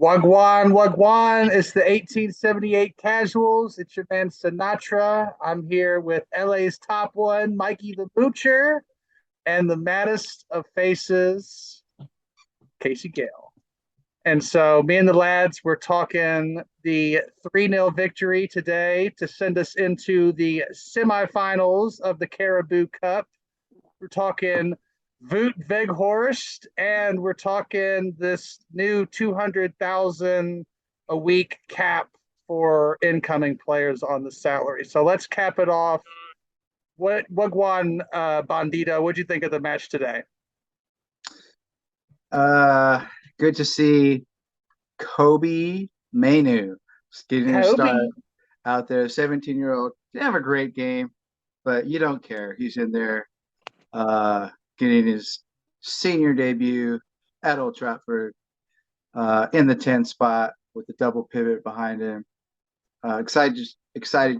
Wagwan, Wagwan. It's the 1878 Casuals. It's your man Sinatra. I'm here with LA's top one, Mikey the Moocher, and the maddest of faces, Casey Gale. And so, me and the lads, we're talking the 3-0 victory today to send us into the semifinals of the Caribou Cup. We're talking Voot Veghorst, and we're talking this new 200,000 a week cap for incoming players on the salary. So let's cap it off. What Wagwan Bandito? What'd you think of the match today? Good to see Kobe Mainu getting a Kobe. start out there. 17-year-old. Didn't have a great game, but you don't care. He's in there getting his senior debut at Old Trafford in the 10 spot with the double pivot behind him. Excited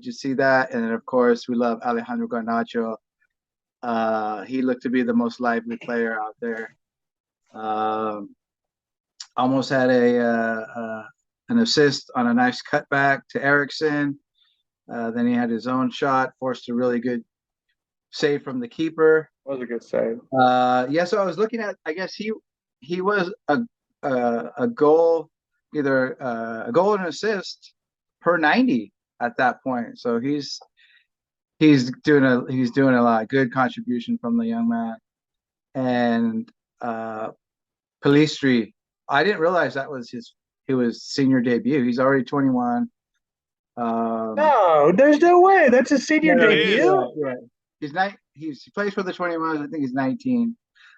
to see that. And then, of course, we love Alejandro Garnacho. He looked to be the most lively player out there. Almost had an assist on a nice cutback to Eriksson. Then he had his own shot, forced a really good save from the keeper. That was a good save. Yeah, so I was looking at. I guess he was a goal, either a goal and an assist per 90 at that point. So he's doing a lot. Good contribution from the young man. And Palistri, I didn't realize that was his senior debut. He's already 21. No, there's no way. That's a senior No, debut. yeah. He plays for the 21s. I think he's 19.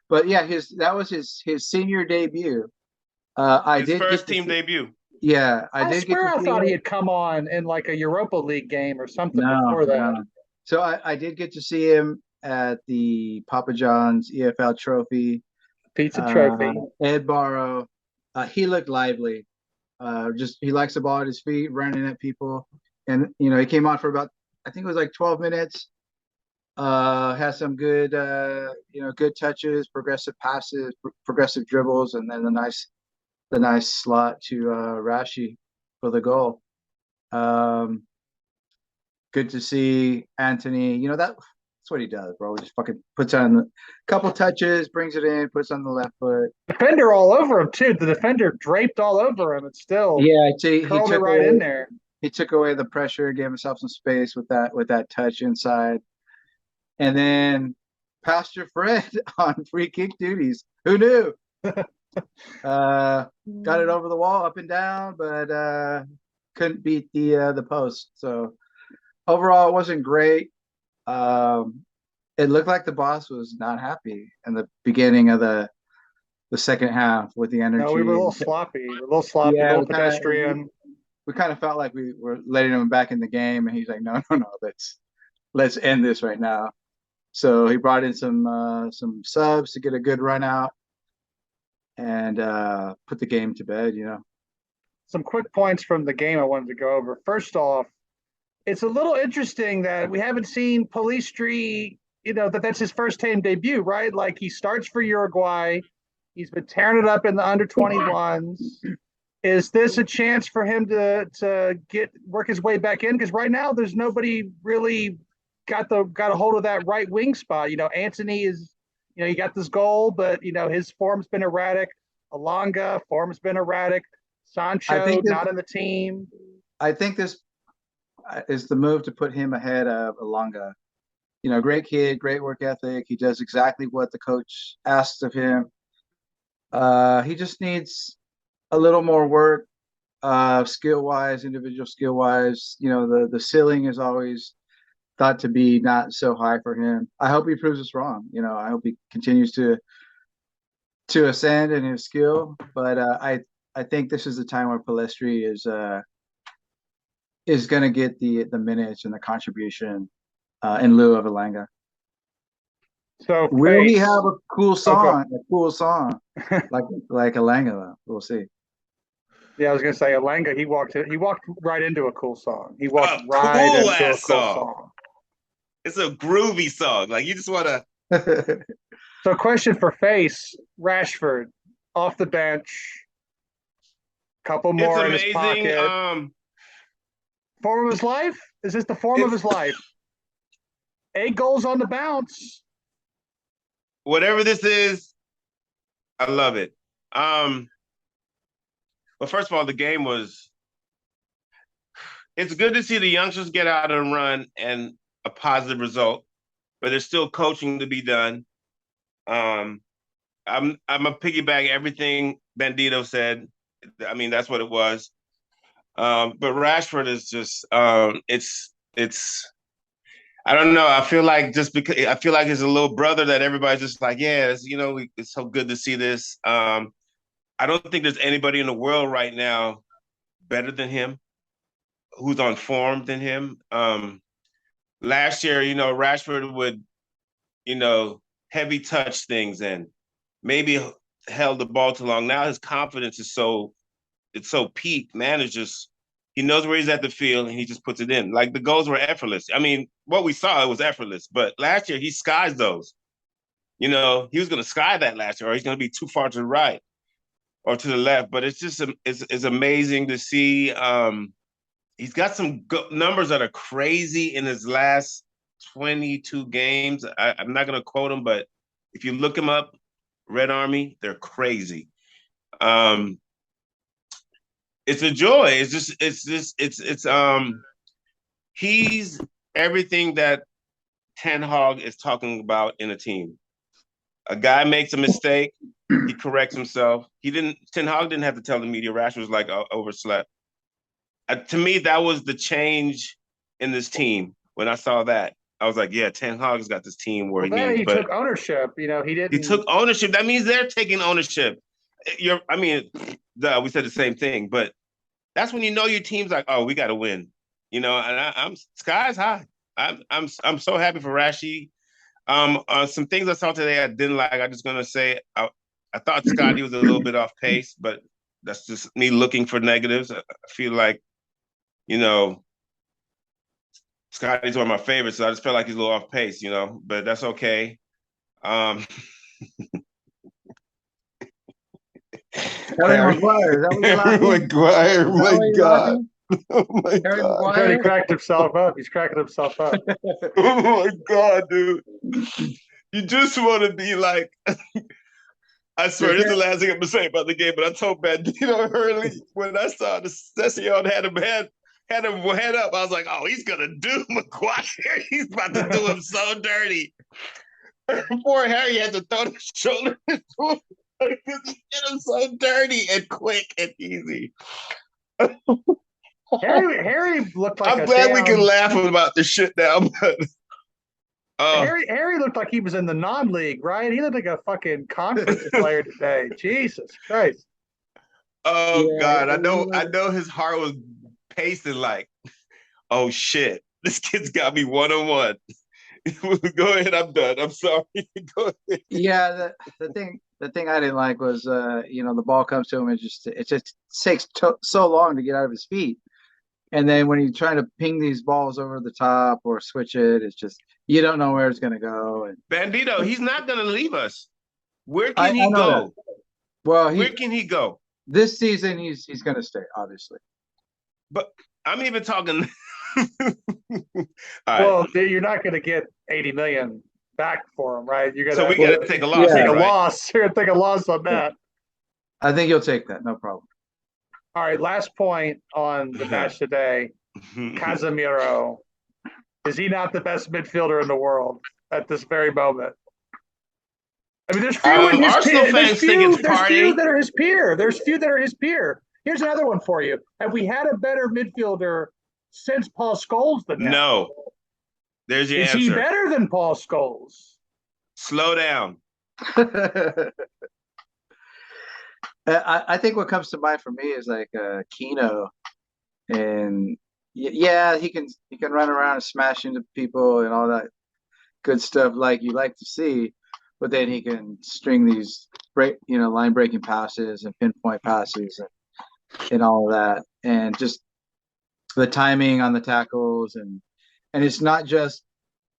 But yeah, that was his senior debut. His first team debut. Yeah, I swear I thought he had come on in like a Europa League game or something before that. No. So I did get to see him at the Papa John's EFL Trophy. Pizza trophy. Ed Barrow. He looked lively. He likes the ball at his feet, running at people. And he came on for about, I think it was like 12 minutes. Has some good good touches, progressive passes, progressive dribbles, and then the nice slot to Rashi for the goal. Good to see Anthony. That's what he does, bro. He just fucking puts on a couple touches, brings it in, puts on the left foot. Defender all over him too. The defender draped all over him. It's still he curled took it right away, in there. He took away the pressure, gave himself some space with that touch inside. And then Pastor Fred on free kick duties. Who knew? Got it over the wall, up and down, but couldn't beat the post. So overall, it wasn't great. It looked like the boss was not happy in the beginning of the second half with the energy. No, we were a little sloppy, a little pedestrian. We kind of felt like we were letting him back in the game, and he's like, no, let's end this right now. So he brought in some subs to get a good run out and put the game to bed, Some quick points from the game I wanted to go over. First off, it's a little interesting that we haven't seen Palistri, that's his first team debut, right? Like he starts for Uruguay. He's been tearing it up in the under 21s. Is this a chance for him to work his way back in? Because right now there's nobody really got a hold of that right wing spot. Anthony is, he got this goal, but his form's been erratic. Alanga form's been erratic. Sancho not in the team. I think this is the move to put him ahead of Alanga. Great kid, great work ethic. He does exactly what the coach asks of him. He just needs a little more work, skill-wise, individual skill-wise. The ceiling is always thought to be not so high for him. I hope he proves us wrong. I hope he continues to ascend in his skill. But I think this is the time where Palestri is going to get the minutes and the contribution in lieu of Alanga. So will he have a cool song? Okay. A cool song like Alanga, though. We'll see. Yeah, I was gonna say Alanga. He walked right into a cool song. He walked right into a cool song. It's a groovy song. Like you just want to. So, question for Face Rashford off the bench. Couple It's more in his amazing. pocket. Form of his life? Is this the form of his life? 8 goals on the bounce. Whatever this is, I love it. Well, first of all, the game was. It's good to see the youngsters get out and run and a positive result, but there's still coaching to be done. I'm a piggyback everything Bandito said. I mean, that's what it was. But Rashford is just it's I don't know. I feel like just because I feel like it's a little brother that everybody's just like, yeah, it's so good to see this. I don't think there's anybody in the world right now better than him, who's on form than him. Last year, Rashford would, heavy touch things and maybe held the ball too long. Now his confidence is it's so peaked. Man is just he knows where he's at the field and he just puts it in. Like the goals were effortless. I mean, what we saw, it was effortless. But last year he skies those. He was going to sky that last year, or he's going to be too far to the right or to the left. But it's just it's amazing to see. He's got some numbers that are crazy in his last 22 games. I'm not going to quote him, but if you look him up, Red Army, they're crazy. It's a joy. He's everything that Ten Hag is talking about in a team. A guy makes a mistake, he corrects himself. Ten Hag didn't have to tell the media Rashford was like overslept. To me, that was the change in this team. When I saw that, I was like, yeah, Ten Hag's got this team where he needs. He took ownership. He didn't. He took ownership. That means they're taking ownership. We said the same thing, but that's when your team's like, oh, we got to win. And I'm sky's high. I'm so happy for Rashi. Some things I saw today I didn't like. I'm just gonna say I thought Scotty was a little bit off pace, but that's just me looking for negatives. I feel like, Scotty's one of my favorites, so I just felt like he's a little off pace, but that's okay. Harry Maguire, my God. Oh my Harry God. Maguire? He cracked himself up. He's cracking himself up. Oh my God, dude. You just want to be like, I swear, this is the last thing I'm going to say about the game, but I told Bandito early when I saw the Session had him head up. I was like, oh, he's going to do Maguire. He's about to do him so dirty. Poor Harry had to throw the shoulder into him. He hit him so dirty and quick and easy. Harry looked like I'm glad we can laugh about this shit now, but Harry looked like he was in the non-league, right? He looked like a fucking conference player today. Jesus Christ. Oh yeah, God, I know his heart was pacing like, oh shit, this kid's got me one-on-one. Go ahead, I'm done. I'm sorry. Go ahead. Yeah, the thing I didn't like was the ball comes to him and it just takes so long to get out of his feet. And then when he's trying to ping these balls over the top or switch it, it's just you don't know where it's going to go. And Bandito, he's not going to leave us. Where can he go? That. Well, where can he go? This season, he's going to stay, obviously. But I'm even talking. Well, you're not going to get 80 million back for him, right? You're so we got to take a loss. Take a loss. You're going to take a loss on that. I think you'll take that, no problem. All right, last point on the match today. Casemiro. Is he not the best midfielder in the world at this very moment? I mean, there's few in his Arsenal peer. fans think it's There's party. few that are his peer. There's few that are his peer. Here's another one for you. Have we had a better midfielder since Paul Scholes than that? No. There's your answer. Is he better than Paul Scholes? Slow down. I think what comes to mind for me is like Keno, and yeah, he can run around and smash into people and all that good stuff like you like to see, but then he can string these line breaking passes and pinpoint passes and all of that, and just the timing on the tackles and it's not just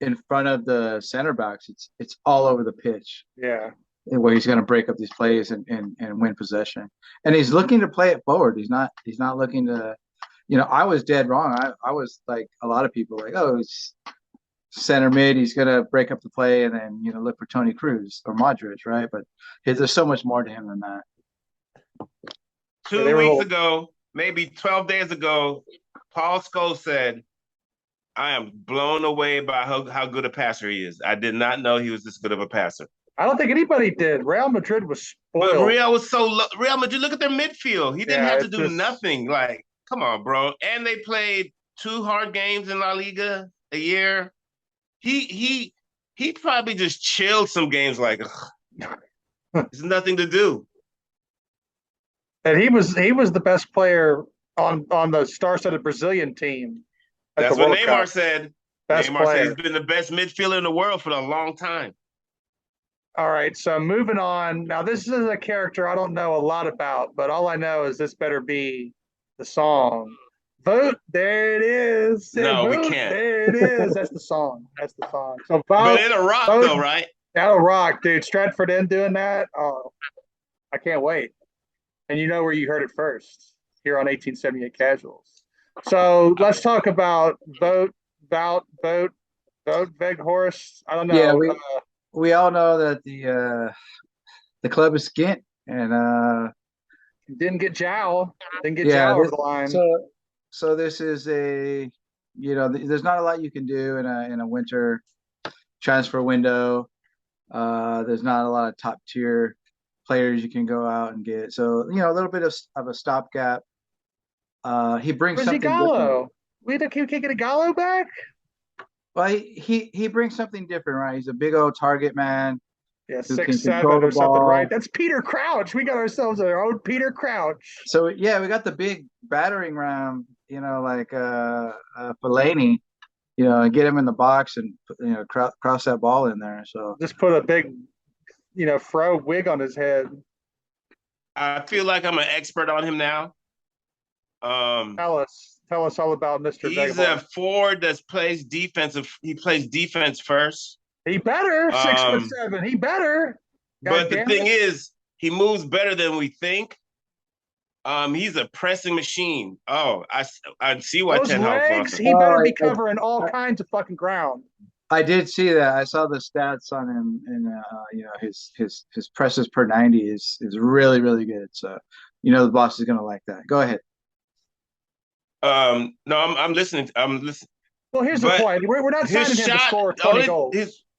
in front of the center backs; it's all over the pitch. Yeah. where he's going to break up these plays and win possession. And he's looking to play it forward. He's not looking to, I was dead wrong. I was like a lot of people like, oh, it's center mid. He's going to break up the play and then, look for Tony Cruz or Modric, right? But there's so much more to him than that. 2 weeks ago, maybe 12 days ago, Paul Scholes said, I am blown away by how good a passer he is. I did not know he was this good of a passer. I don't think anybody did. Real Madrid was spoiled. But Real Madrid, look at their midfield. He didn't have to do nothing. Like, come on, bro. And they played 2 hard games in La Liga a year. He probably just chilled some games like, there's nothing to do. And he was the best player on the star-studded Brazilian team. That's what Neymar said. Neymar said he's been the best midfielder in the world for a long time. All right, so moving on. Now, this is a character I don't know a lot about, but all I know is this better be the song. Vote, there it is. No, vote, we can't. There it is. That's the song. That's the song. So vote, but it'll rock, though, right? That'll rock, dude. Stratford in doing that. Oh, I can't wait. And you know where you heard it first, here on 1878 Casuals. So let's talk about vote, Veghorst. I don't know. Yeah, we all know that the club is skint and didn't get Jow. Didn't get Jow over the line. So this is there's not a lot you can do in a winter transfer window. There's not a lot of top tier players you can go out and get. So, a little bit of a stopgap. He brings something different. We can't get a Gallo back? Well, he brings something different, right? He's a big old target man. Yeah, 6'7" or something, right? That's Peter Crouch. We got ourselves our own Peter Crouch. So yeah, we got the big battering ram, like Fellaini, and get him in the box and cross that ball in there. So just put a big, fro wig on his head. I feel like I'm an expert on him now. Tell us all about Mr. He's a forward that plays defensive. He plays defense first. He better 6'7". He better. But the thing is, he moves better than we think. He's a pressing machine. Oh, I see why Those legs. He better be covering all kinds of fucking ground. I did see that. I saw the stats on him, and his presses per 90 is really, really good. So the boss is gonna like that. Go ahead. No, I'm listening. I'm listening. Well, here's the point. We're not signing him to score 20 goals.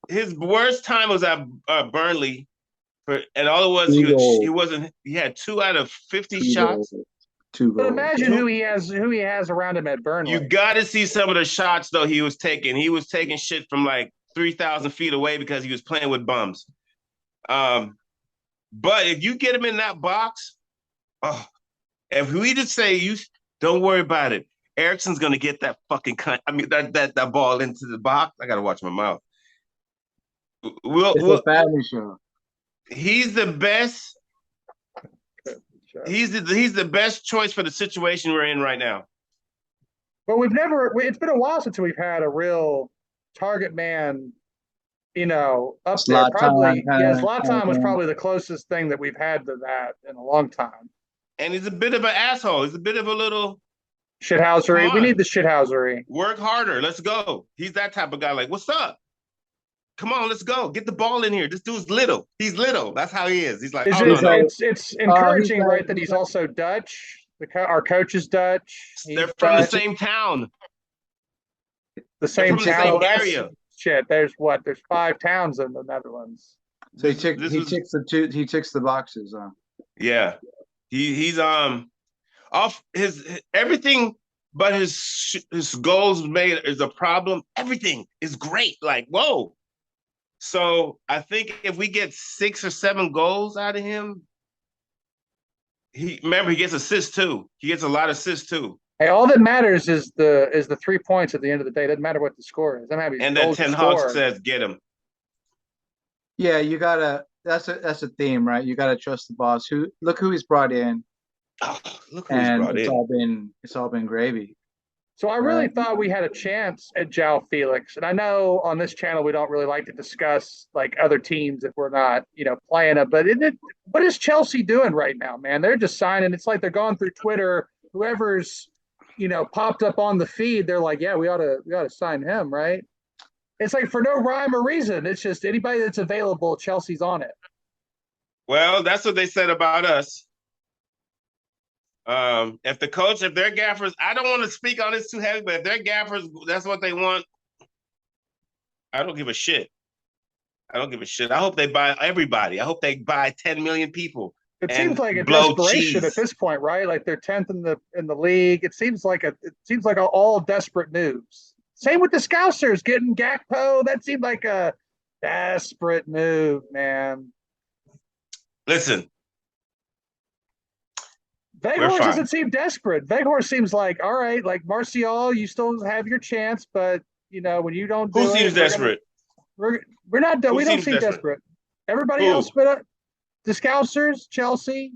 His worst time was at Burnley, and all it was he had 2 out of 50 shots. 2 goals. But imagine who he has around him at Burnley. You got to see some of the shots though he was taking. He was taking shit from like 3,000 feet away because he was playing with bums. But if you get him in that box, if we just say don't worry about it, Ericsson's gonna get that fucking that ball into the box. I gotta watch my mouth. It's a family show. He's the best. He's the best choice for the situation we're in right now. But it's been a while since we've had a real target man, up there. Probably, Zlatan was probably the closest thing that we've had to that in a long time. And he's a bit of an asshole. He's a bit of a little shithousery. We need the shithousery. Work harder. Let's go. He's that type of guy. Like, what's up? Come on, let's go. Get the ball in here. This dude's little. He's little. That's how he is. He's like, It's encouraging, right, that he's also Dutch. Our coach is Dutch. They're from the same town. The same town. The same area. Shit, there's 5 towns in the Netherlands. So he ticks the boxes. Yeah. He's off his everything, but his goals made is a problem. Everything is great. Like, whoa. So I think if we get 6 or 7 goals out of him, he gets assists too. He gets a lot of assists too. Hey, all that matters is the 3 points at the end of the day. It doesn't matter what the score is. And then Ten Hag says, "Get him." Yeah, you gotta. That's a theme, right? You gotta trust the boss. Look who he's brought in. Oh, look who he's brought in. It's all been gravy. So I really thought we had a chance at João Felix. And I know on this channel we don't really like to discuss like other teams if we're not, playing it. But what is Chelsea doing right now, man? They're just signing. It's like they're going through Twitter. Whoever's, popped up on the feed, they're like, yeah, we ought to sign him, right? It's like for no rhyme or reason. It's just anybody that's available, Chelsea's on it. Well, that's what they said about us. If their gaffers, I don't want to speak on this too heavy, but if their gaffers, that's what they want, I don't give a shit. I don't give a shit. I hope they buy everybody. I hope they buy 10 million people. It seems like a desperation at this point, right? Like they're 10th in the league. It seems like all desperate moves. Same with the Scousers getting Gakpo. That seemed like a desperate move, man. Listen. Weghorst doesn't seem desperate. Weghorst seems like, all right, like Martial, you still have your chance, but when you don't do Who seems desperate? We're not done. We don't seem desperate. Everybody else but the Scousers, Chelsea.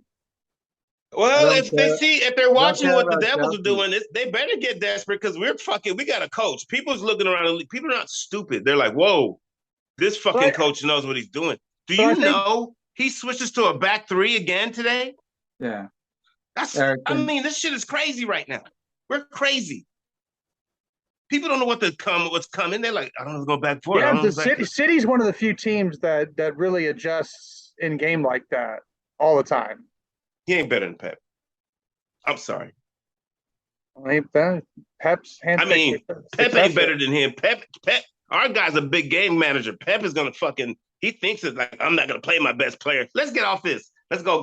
Well, if they're watching what the Devils are doing, they better get desperate because we got a coach. People's looking around. People are not stupid. They're like, whoa, this fucking coach knows what he's doing. Do you know he switches to a back three again today? Yeah. This shit is crazy right now. We're crazy. People don't know what's coming. They're like, I don't know, go back for it. Yeah, City's one of the few teams that really adjusts in game like that all the time. He ain't better than Pep. I'm sorry. Pep's handpicked. Pep ain't better than him. Pep, our guy's a big game manager. Pep is gonna he thinks it's like, I'm not gonna play my best player. Let's get off this. Let's go.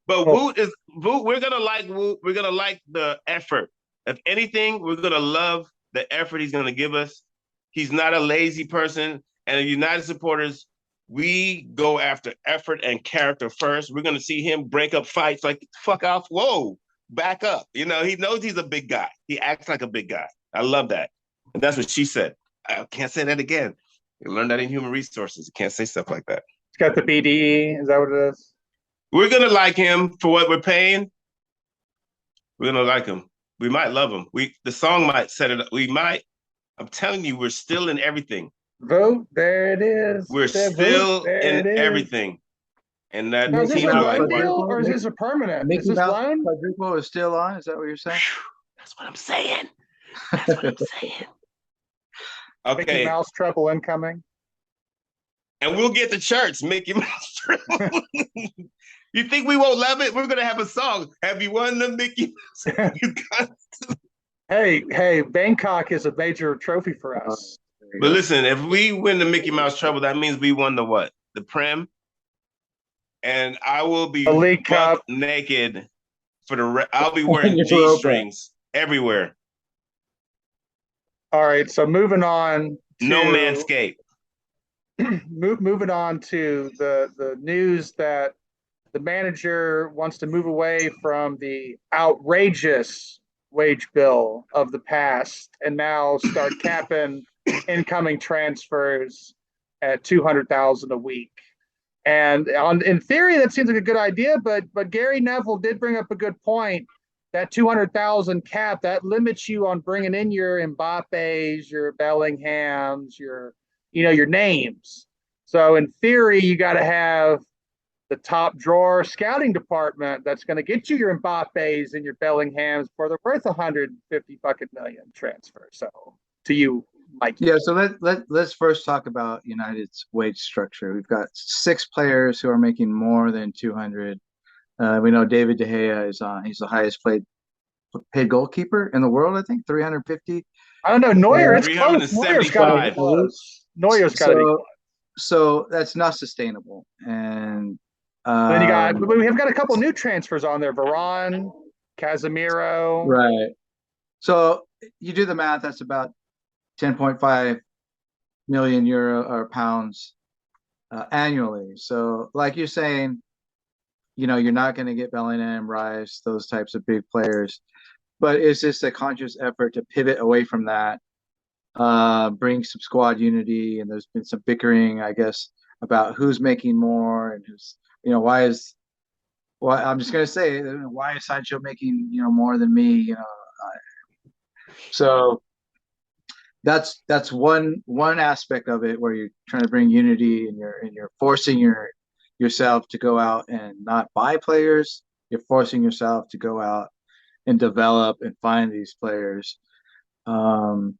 But Woot, we're gonna like Woot. We're gonna like the effort. If anything, we're gonna love the effort he's gonna give us. He's not a lazy person. And the United supporters, we go after effort and character first. We're gonna see him break up fights like fuck off. Whoa, back up. He knows he's a big guy. He acts like a big guy. I love that. And that's what she said. I can't say that again. You learned that in human resources. You can't say stuff like that. It's got the BDE. Is that what it is? We're going to like him for what we're paying. We're going to like him. We might love him. The song might set it up. We might. I'm telling you, we're still in everything. Vote. There it is. We're still in everything. And that is this a loan deal or is this a permanent? Is this loan? Quadruple is still on? Is that what you're saying? That's what I'm saying. Okay. Mickey Mouse treble incoming. And we'll get the shirts, Mickey Mouse treble. You think we won't love it? We're going to have a song. Have you won the Mickey Mouse? You got to. Hey, Bangkok is a major trophy for us. But listen, if we win the Mickey Mouse treble, that means we won the what? The Prem. And I will be League Cup naked for I'll be wearing G-strings everywhere. All right, so moving on. No Manscaped. Moving on to the news that the manager wants to move away from the outrageous wage bill of the past and now start capping incoming transfers at $200,000 a week. And in theory, that seems like a good idea, but Gary Neville did bring up a good point. That 200,000 cap, that limits you on bringing in your Mbappes, your Bellinghams, your names. So in theory, you got to have the top drawer scouting department that's going to get you your Mbappes and your Bellinghams for they're worth 150 fucking million transfer. So to you, Mike. Yeah. So let's first talk about United's wage structure. We've got 6 players who are making more than 200. We know David De Gea is on. He's the highest paid goalkeeper in the world. I think 350. I don't know. Neuer, it's close. Neuer's got to be close. Neuer's got to be close. So that's not sustainable. And then we have got a couple new transfers on there. Varane, Casemiro. Right. So you do the math. That's about 10.5 million euro or pounds annually. So like you're saying, you're not going to get Bellingham, Rice, those types of big players. But it's just a conscious effort to pivot away from that, bring some squad unity. And there's been some bickering, I guess, about who's making more and who's, I'm just going to say, why is Sancho making, more than me? So that's one aspect of it where you're trying to bring unity and you're forcing yourself to go out and not buy players. You're forcing yourself to go out and develop and find these players. Um,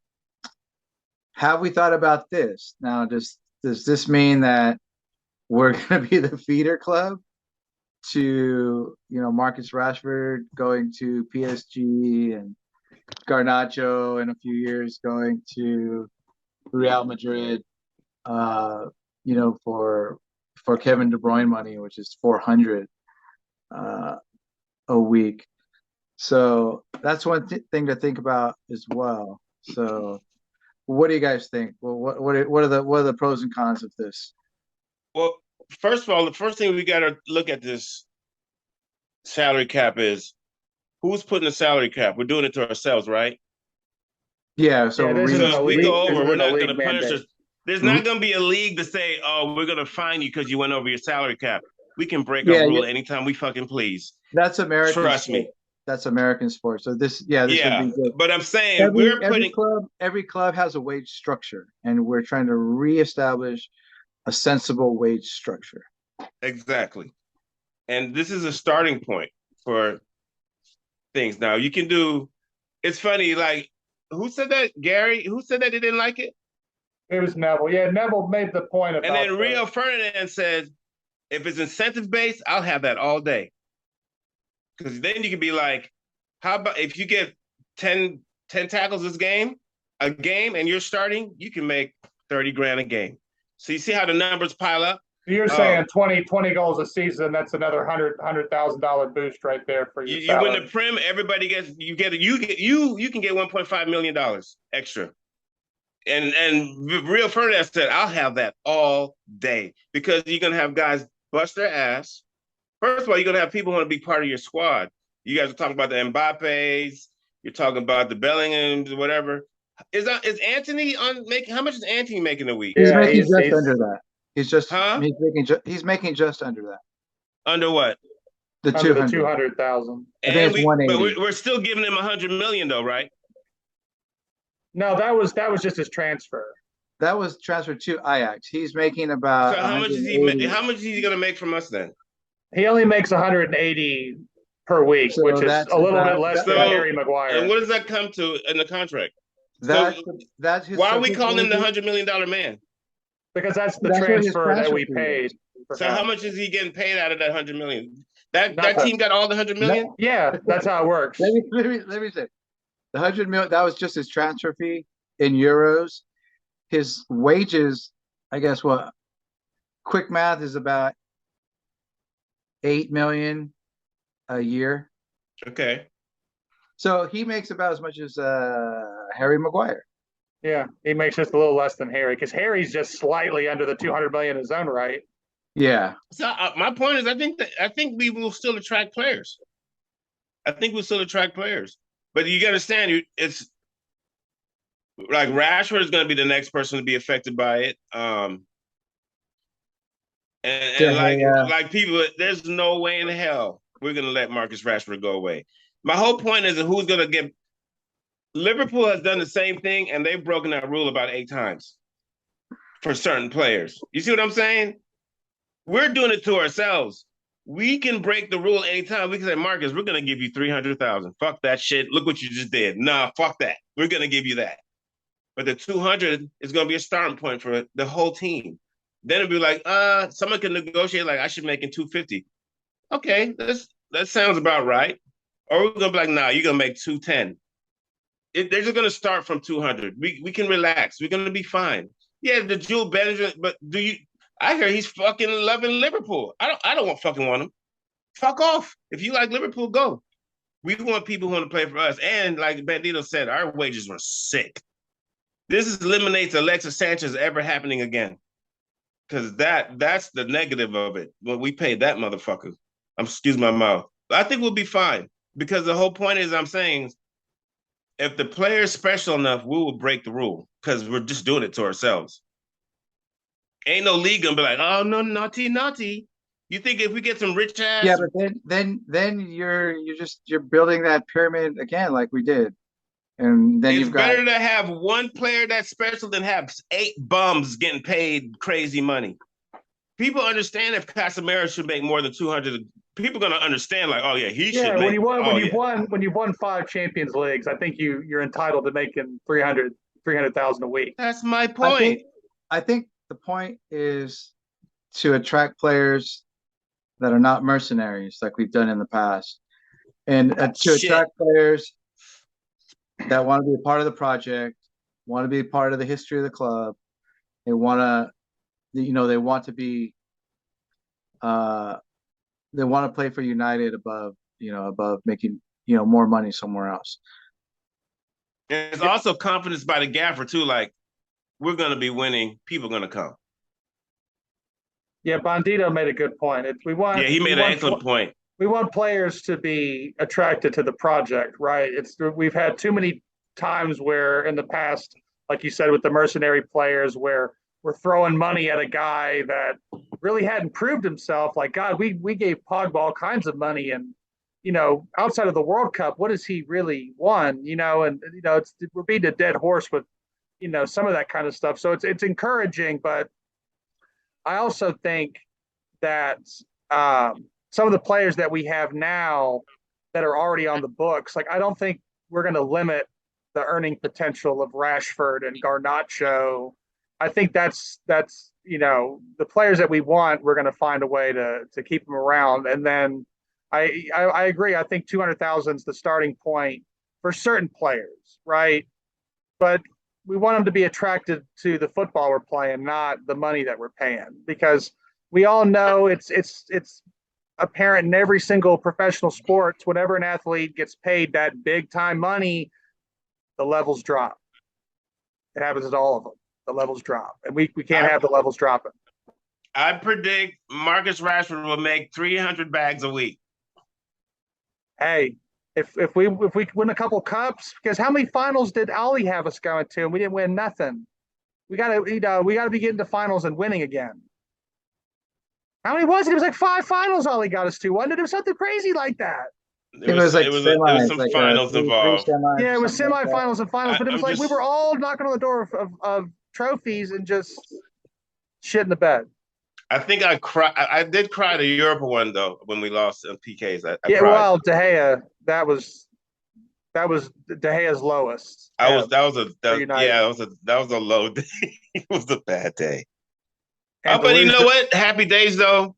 have we thought about this? Now, does this mean that we're going to be the feeder club to Marcus Rashford going to PSG and Garnacho in a few years going to Real Madrid, for Kevin De Bruyne money, which is 400 a week. So that's one thing to think about as well. So, what do you guys think? Well, what are the pros and cons of this? Well, first of all, the first thing we got to look at this salary cap is who's putting the salary cap. We're doing it to ourselves, right? Yeah. So, Yeah, this So isn't if a we league. go This over, we're isn't a not going league to punish mandate. us. There's not going to be a league to say, "Oh, we're going to fine you because you went over your salary cap." We can break a yeah, rule anytime we fucking please. that's American Trust sport. me. That's American sport. So this would Yeah, be good. but I'm saying Every we're every putting club every club has a wage structure, and we're trying to reestablish a sensible wage structure. exactly, and this is a starting point for things. Now you can do. It's funny, like who said that? Gary? Who said that they didn't like it? It was Neville. Yeah, Neville made the point And about then Rio Ferdinand said, if it's incentive based, I'll have that all day. Because then you can be like, how about if you get 10 tackles a game, and you're starting, you can make 30 grand a game. So you see how the numbers pile up? You're saying 20 goals a season. That's another $100,000 boost right there for your you win salary. the Prem, everybody gets you can get $1.5 million extra. And Real Ferdinand said, I'll have that all day because you're gonna have guys bust their ass. First of all, you're gonna have people who want to be part of your squad. You guys are talking about the Mbappes. You're talking about the Bellinghams, whatever. Is Anthony on making? How much is Anthony making a week? He's Yeah, making just under that. Huh? He's making just under that. Under what? The Under the 200. 200,000. I think it's 180. But we're still giving him 100 million though, right? No, that was just his transfer. That was transferred to Ajax. He's making about So how much is 180. How much is he gonna make from us then? He only makes 180 per week, So which is that's a little bit about- less than So- Harry Maguire. And what does that come to in the contract? That's his. Why are we calling him the $100 million man? Because that's the That's what his transfer that transfer we fee paid. is. for So him. how much is he getting paid out of that 100 million? That Nothing. team got all the 100 million? Yeah, that's how it works. Let me say, the 100 million, that was just his transfer fee in euros. His wages, I guess, what quick math is about 8 million a year. Okay. So he makes about as much as Harry Maguire. Yeah, he makes just a little less than Harry because Harry's just slightly under the 200 million in his own right. Yeah. So my point is, I think we will still attract players. I think we'll still attract players, but you got to understand, it's like Rashford is going to be the next person to be affected by it. Like people, there's no way in hell we're going to let Marcus Rashford go away. My whole point is who's going to get. Liverpool has done the same thing, and they've broken that rule about 8 times for certain players. You see what I'm saying? We're doing it to ourselves. We can break the rule anytime. We can say, Marcus, we're going to give you 300,000. Fuck that shit. Look what you just did. Nah, fuck that. We're going to give you that. But the 200 is going to be a starting point for the whole team. Then it'll be like, someone can negotiate like I should make in 250. Okay, that sounds about right. Or we're going to be like, nah, you're going to make 210. They're just going to start from 200. We can relax. We're going to be fine. Yeah, the Jules Bellingham, but I hear he's fucking loving Liverpool. I don't fucking want him. Fuck off. If you like Liverpool, go. We want people who want to play for us. And like Bandito said, our wages were sick. This eliminates Alexis Sanchez ever happening again. Because that's the negative of it. When we paid that motherfucker. Excuse my mouth. I think we'll be fine. Because the whole point is I'm saying if the player is special enough, we will break the rule because we're just doing it to ourselves. Ain't no league gonna be like, oh no, naughty. You think if we get some rich ass? Yeah, but then you're building that pyramid again, like we did, And then It's you've got better to have one player that's special than have 8 bums getting paid crazy money. People understand if Casemiro should make more than 200. People are going to understand, like, oh yeah, he should make. When you've won 5 Champions Leagues, I think you're entitled to making 300,000 a week. That's my point. I think the point is to attract players that are not mercenaries like we've done in the past, and to attract players that want to be a part of the project, want to be a part of the history of the club. They want to, they want to be, they want to play for United above making, more money somewhere else. And it's also confidence by the gaffer too. Like, we're going to be winning. People are going to come. Yeah, Bandito made a good point. He made an excellent point. We want players to be attracted to the project, right? We've had too many times where in the past, like you said, with the mercenary players, where we're throwing money at a guy that really hadn't proved himself. Like, God, we gave Pogba all kinds of money, and outside of the World Cup, what has he really won? We're beating a dead horse with some of that kind of stuff. So it's encouraging, but I also think that some of the players that we have now that are already on the books, like, I don't think we're going to limit the earning potential of Rashford and Garnacho. I think that's the players that we want, we're going to find a way to keep them around. And then I agree. I think 200,000 is the starting point for certain players, right? But we want them to be attracted to the football we're playing, not the money that we're paying, because we all know it's apparent in every single professional sports. Whenever an athlete gets paid that big time money, the levels drop. It happens at all of them. The levels drop, and we can't have the levels dropping. I predict Marcus Rashford will make 300 bags a week. Hey, if we win a couple cups, because how many finals did Ali have us going to, and we didn't win nothing? We gotta be getting to finals and winning again. How many was it? It was like 5 finals Ali got us to, wasn't it? It was something crazy like that. It was some finals involved. Yeah, it was semifinals and finals, but it was we were all knocking on the door of trophies and just shit in the bed. I think I did cry the Europa one though when we lost in PKs. I cried. Well, De Gea, that was De Gea's lowest. That was a low day. It was a bad day. But you know what? Happy days though.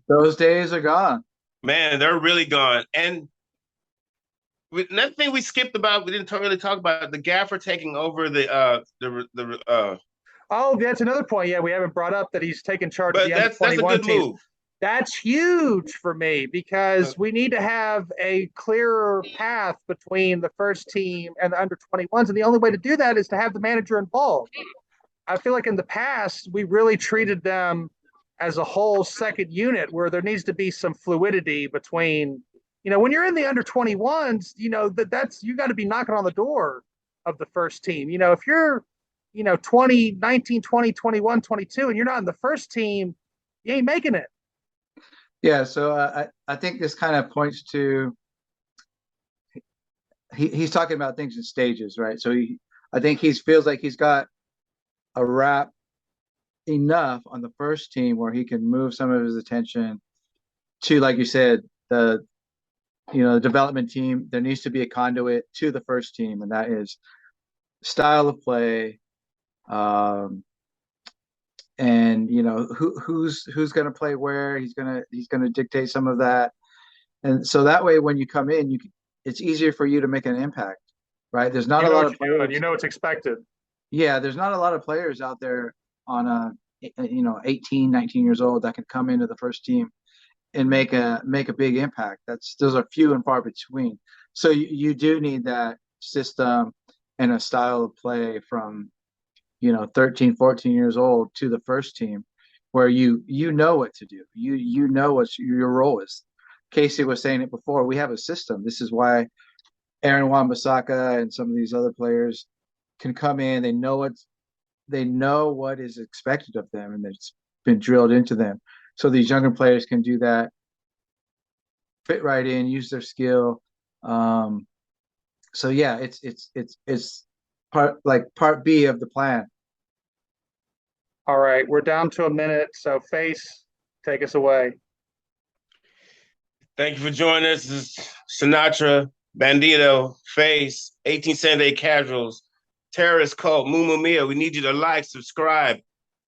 Those days are gone. Man, they're really gone. And another thing we skipped about, we didn't really talk about the gaffer taking over the Oh, that's another point. Yeah, we haven't brought up that he's taken charge of the that's a good move. That's huge for me, because we need to have a clearer path between the first team and the under-21s, and the only way to do that is to have the manager involved. I feel like in the past, we really treated them as a whole second unit, where there needs to be some fluidity between, when you're in the under-21s, that's you got to be knocking on the door of the first team. If you're 19, 20, 21, 22, and you're not in the first team, you ain't making it. Yeah, so I think this kind of points to he's talking about things in stages, right? So I think he feels like he's got a wrap enough on the first team where he can move some of his attention to, like you said, the development team. There needs to be a conduit to the first team, and that is style of play, and who's going to play where. He's going to dictate some of that, and so that way when you come in, it's easier for you to make an impact, right? There's not a lot of players. It's expected. Yeah, there's not a lot of players out there on 18, 19 years old that can come into the first team and make a big impact. Those are few and far between. So you do need that system and a style of play from 13, 14 years old to the first team, where you know what to do. You know what your role is. Casey was saying it before. We have a system. This is why Aaron Wan-Bissaka and some of these other players can come in. They know what is expected of them, and it's been drilled into them. So these younger players can do that, fit right in, use their skill, So yeah, it's part B of the plan. All right, we're down to a minute. So, Face, take us away. Thank you for joining us. This is Sinatra, Bandito, Face, 1878 Casuals, Terrorist Cult, Mumu Mia. We need you to like, subscribe,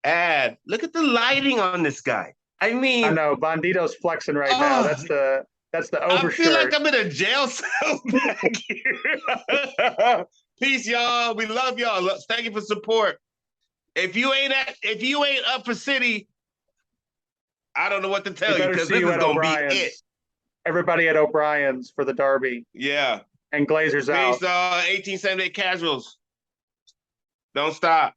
add. Look at the lighting on this guy. I I mean, know Bandito's flexing right now. oh, That's the I feel like overshirt. I'm in a jail cell back here. Peace, y'all. We love y'all. Thank you for support. If you ain't up for City, I don't know what to We tell you better because see this you is at gonna be it. O'Brien's. Everybody at O'Brien's for the Derby. Yeah. And Glazers out. Peace, 1878 Casuals. Don't stop.